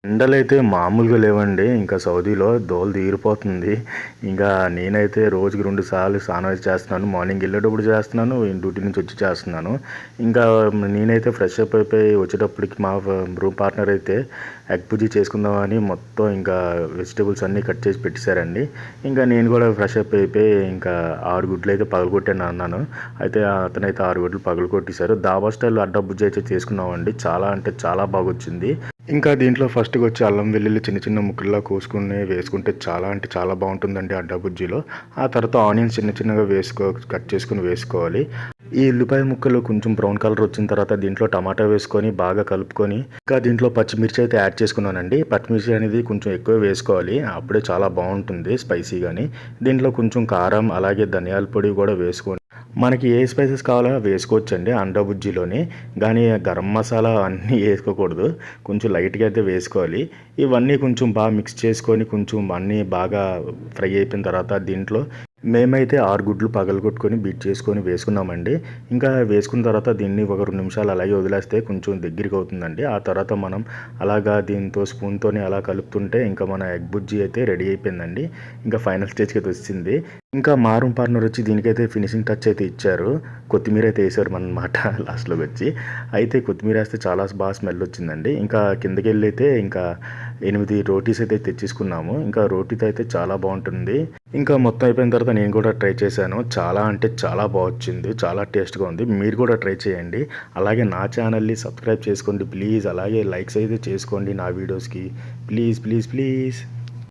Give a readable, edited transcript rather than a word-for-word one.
ఎండలైతే మామూలుగా లేవండి. ఇంకా సౌదీలో దోల తీరిపోతుంది. ఇంకా నేనైతే రోజుకి 2 సార్లు స్నానం అయితే చేస్తున్నాను. మార్నింగ్ వెళ్ళేటప్పుడు చేస్తున్నాను. డ్యూటీ నుంచి వచ్చి చేస్తున్నాను. ఇంకా నేనైతే ఫ్రెష్ అప్ అయిపోయి వచ్చేటప్పటికి మా రూమ్ పార్ట్నర్ అయితే ఎగ్ బుజ్జి చేసుకుందామని మొత్తం ఇంకా వెజిటేబుల్స్ అన్నీ కట్ చేసి పెట్టేశారండి. ఇంకా నేను కూడా ఫ్రెష్ అప్ అయిపోయి ఇంకా 6 గుడ్లు అయితే పగలగొట్టాను అన్నాను. అయితే అతనైతే 6 గుడ్లు పగలగొట్టేశారు. దాబా స్టైల్ అడ్డా బుజ్జి అయితే చేసుకున్నామండి. చాలా అంటే చాలా బాగొచ్చింది. ఇంకా దీంట్లో ఫస్ట్‌గా వచ్చి అల్లం వెల్లుల్లి చిన్న చిన్న ముక్కల్లా కోసుకొని వేసుకుంటే చాలా అంటే చాలా బాగుంటుందండి అడ్డా బుజ్జిలో. ఆ తర్వాత ఆనియన్స్ చిన్న చిన్నగా కట్ చేసుకొని వేసుకోవాలి. ఈ ఉల్లిపాయ ముక్కలు కొంచెం బ్రౌన్ కలర్ వచ్చిన తర్వాత దీంట్లో టమాటా వేసుకొని బాగా కలుపుకొని ఇంకా దీంట్లో పచ్చిమిర్చి అయితే యాడ్ చేసుకున్నానండి. పచ్చిమిర్చి అనేది కొంచెం ఎక్కువ వేసుకోవాలి. అప్పుడే చాలా బాగుంటుంది స్పైసీగాని. దీంట్లో కొంచెం కారం అలాగే ధనియాల పొడి కూడా వేసుకొని మనకి ఏ స్పైసెస్ కావాలో వేసుకోవచ్చండి అండా బుజ్జిలోని. కానీ గరం మసాలా అన్నీ వేసుకోకూడదు. కొంచెం లైట్గా అయితే వేసుకోవాలి. ఇవన్నీ కొంచెం బాగా మిక్స్ చేసుకొని కొంచెం అన్నీ బాగా ఫ్రై అయిపోయిన తర్వాత దీంట్లో మేమైతే 6 గుడ్లు పగలగొట్టుకొని బీట్ చేసుకొని వేసుకున్నామండి. ఇంకా వేసుకున్న తర్వాత దీన్ని ఒక 2 నిమిషాలు అలాగే వదిలేస్తే కొంచెం దగ్గరికి అవుతుందండి. ఆ తర్వాత మనం అలాగా దీంతో స్పూన్తోని అలా కలుపుతుంటే ఇంకా మన ఎగ్ బుజ్జి అయితే రెడీ అయిపోయిందండి. ఇంకా ఫైనల్ స్టేజ్కి అయితే వచ్చింది. ఇంకా మా రూమ్ పార్ట్నర్ వచ్చి దీనికైతే ఫినిషింగ్ టచ్ అయితే ఇచ్చారు. కొత్తిమీర అయితే వేసారు అనమాట లాస్ట్లోకి వచ్చి. అయితే కొత్తిమీర వేస్తే చాలా బాగా స్మెల్ వచ్చిందండి. ఇంకా కిందకి వెళ్ళి అయితే ఇంకా 8 రోటీస్ అయితే తెచ్చేసుకున్నాము. ఇంకా రోటీతో అయితే చాలా బాగుంటుంది. ఇంకా మొత్తం అయిపోయిన తర్వాత నేను కూడా ట్రై చేశాను. చాలా అంటే చాలా బాగొచ్చింది. చాలా టేస్ట్‌గా ఉంది. మీరు కూడా ట్రై చేయండి. అలాగే నా ఛానల్‌ని సబ్స్క్రైబ్ చేసుకోండి ప్లీజ్. అలాగే లైక్స్ అయితే చేసుకోండి నా వీడియోస్‌కి. Please please please.